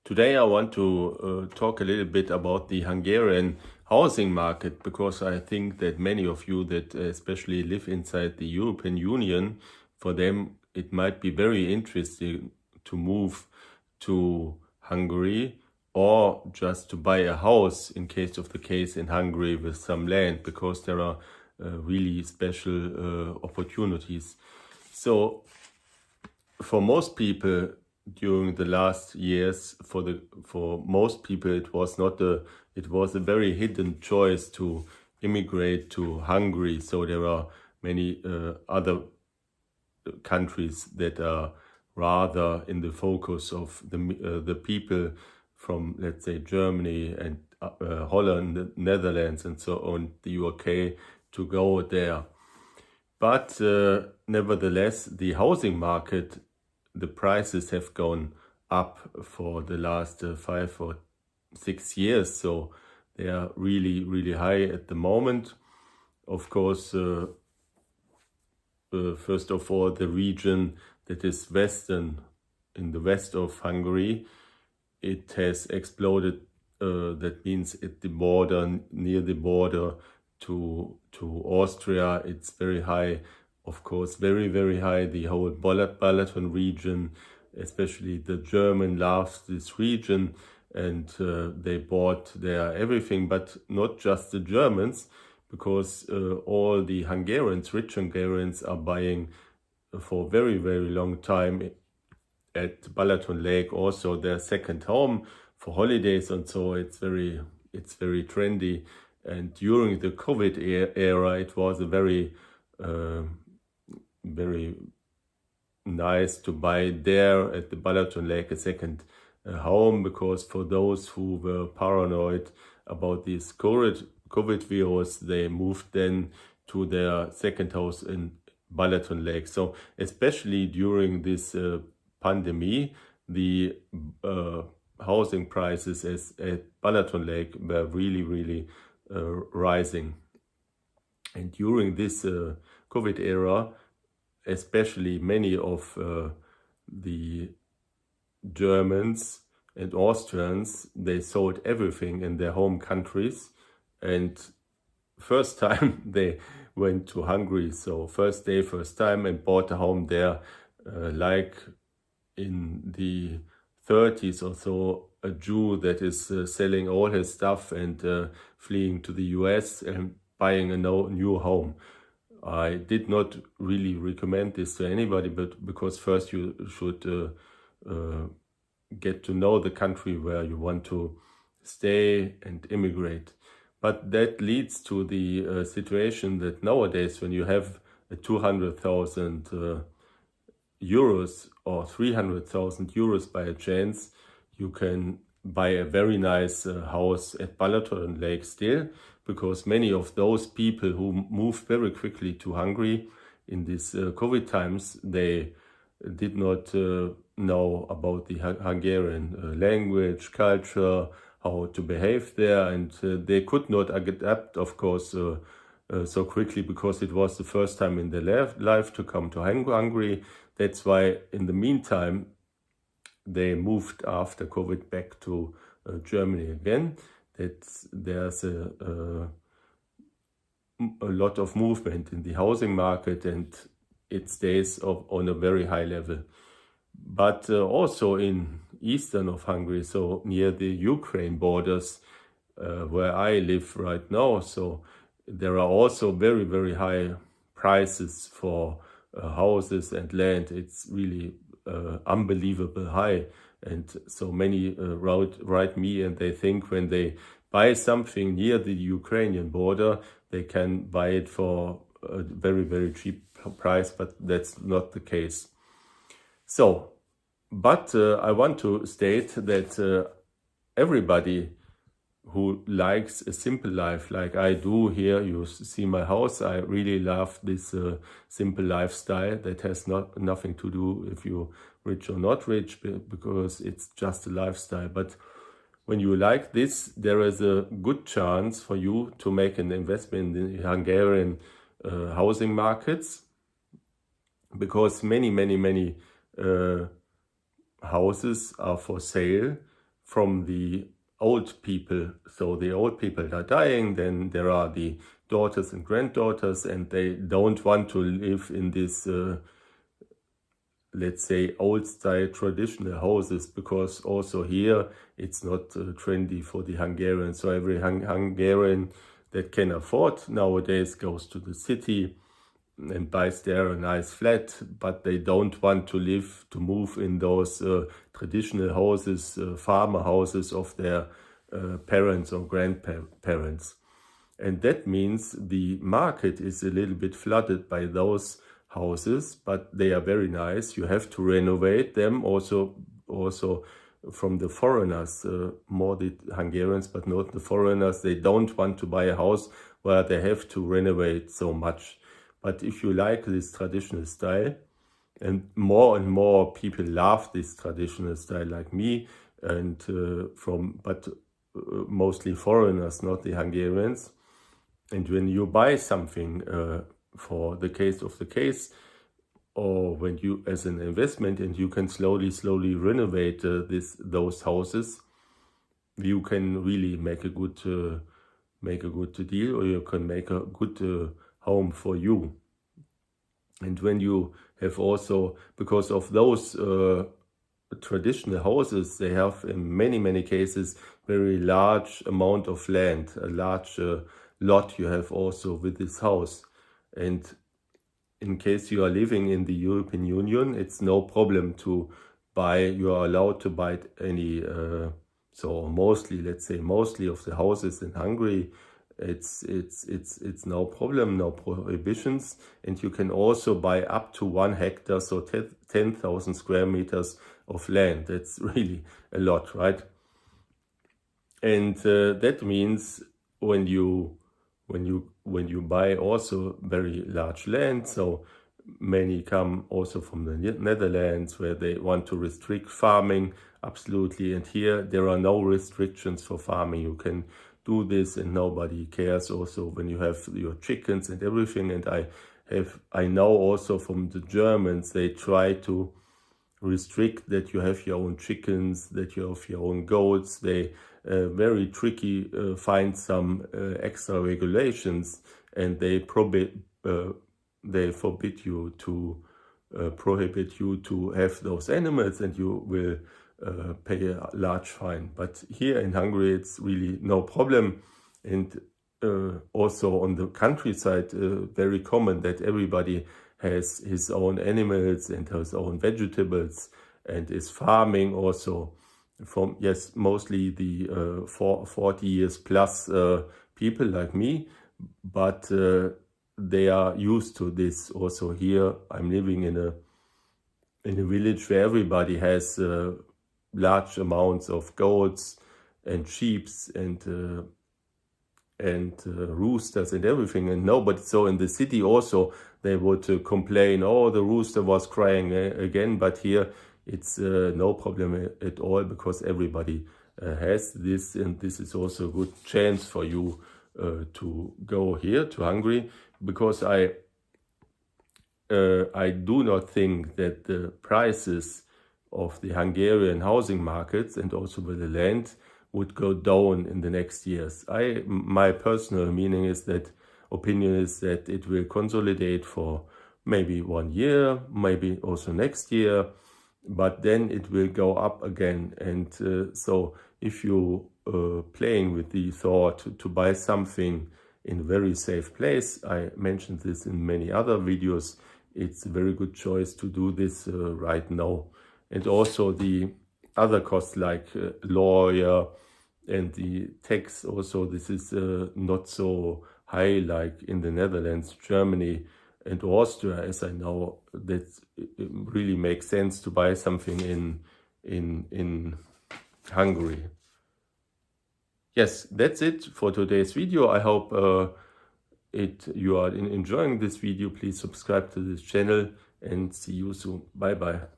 Today I want to talk a little bit about the Hungarian housing market because I think that many of you that especially live inside the European Union, for them it might be very interesting to move to Hungary or just to buy a house in case of the case in Hungary with some land because there are really special opportunities. So for most people during the last years, for most people it was not it was a very hidden choice to immigrate to Hungary. So there are many other countries that are rather in the focus of the people from, let's say, Germany and Holland, the Netherlands, and so on, the UK, to go there. But nevertheless, the housing market, the prices have gone up for the last 5 or 6 years. So they are really, really high at the moment. Of course, first of all, the region that is in the west of Hungary, it has exploded. That means at the border, near the border to Austria, it's very high. Of course, very, very high. The whole Balaton region, especially the German loves this region, and they bought there everything, but not just the Germans, because all the Hungarians, rich Hungarians, are buying for a very, very long time at Balaton Lake also their second home for holidays, and so it's very trendy. And during the COVID era, it was a very nice to buy there at the Balaton Lake a second home, because for those who were paranoid about this COVID virus, they moved then to their second house in Balaton Lake. So especially during this pandemic, the housing prices at Balaton Lake were really rising. And during this COVID era, especially many of the Germans and Austrians, they sold everything in their home countries, and first time they went to Hungary. So first day, first time, and bought a home there, like in the 30s or so, a Jew that is selling all his stuff and fleeing to the US and buying a new home. I did not really recommend this to anybody, but because first you should get to know the country where you want to stay and immigrate. But that leads to the situation that nowadays, when you have a 200,000 euros or 300,000 euros by a chance, you can buy a very nice house at Balaton Lake still, because many of those people who moved very quickly to Hungary in these COVID times, they did not know about the Hungarian language, culture, how to behave there, and they could not adapt, of course, so quickly, because it was the first time in their life to come to Hungary. That's why in the meantime they moved after COVID back to Germany again. There's a lot of movement in the housing market, and it stays on a very high level. But also in eastern of Hungary, so near the Ukraine borders, where I live right now, so there are also very high prices for houses and land. It's really unbelievable high. And so many write me, and they think when they buy something near the Ukrainian border, they can buy it for a very cheap price, but that's not the case. So, but I want to state that everybody who likes a simple life like I do here, you see my house, I really love this simple lifestyle that has nothing to do if you're rich or not rich, because it's just a lifestyle. But when you like this, there is a good chance for you to make an investment in the Hungarian housing markets, because many houses are for sale from the old people. So the old people are dying, then there are the daughters and granddaughters, and they don't want to live in this let's say old style traditional houses, because also here it's not trendy for the Hungarians. So every Hungarian that can afford nowadays goes to the city and buys there a nice flat, but they don't want to move in those traditional houses, farmer houses of their parents or grandparents. And that means the market is a little bit flooded by those houses, but they are very nice. You have to renovate them also from the foreigners, more the Hungarians, but not the foreigners. They don't want to buy a house where they have to renovate so much. But if you like this traditional style, and more people love this traditional style like me, and mostly foreigners, not the Hungarians. And when you buy something for the case, or when you as an investment, and you can slowly renovate those houses, you can really make a good deal, or you can make a good home for you. And when you have also, because of those traditional houses, they have in many cases very large amount of land, a large lot you have also with this house. And in case you are living in the European Union, it's no problem to buy. You are allowed to buy any so mostly, let's say mostly of the houses in Hungary, it's no problem, no prohibitions. And you can also buy up to 1 hectare, so 10,000 square meters of land. That's really a lot, right? And that means when you buy also very large land, so many come also from the Netherlands, where they want to restrict farming absolutely, and here there are no restrictions for farming. You can do this and nobody cares. Also when you have your chickens and everything, and I know also from the Germans, they try to restrict that you have your own chickens, that you have your own goats. They very tricky find some extra regulations, and they prohibit you to prohibit you to have those animals, and you will pay a large fine. But here in Hungary it's really no problem. And also on the countryside, very common that everybody has his own animals and his own vegetables, and is farming also from, yes, mostly the 40 years plus people like me, but they are used to this. Also here I'm living in a village where everybody has large amounts of goats and sheep and roosters and everything, and nobody. So in the city also they would complain, oh, the rooster was crying again, but here it's no problem at all, because everybody has this, and this is also a good chance for you to go here to Hungary, because I do not think that the prices of the Hungarian housing markets and also with the land would go down in the next years. My personal opinion is that it will consolidate for maybe 1 year, maybe also next year, but then it will go up again. And so if you playing with the thought to buy something in a very safe place, I mentioned this in many other videos, it's a very good choice to do this right now. And also the other costs like lawyer and the tax also, this is not so high like in the Netherlands, Germany and Austria, as I know. That it really makes sense to buy something in Hungary. Yes, that's it for today's video. I hope you are enjoying this video. Please subscribe to this channel and see you soon. Bye bye.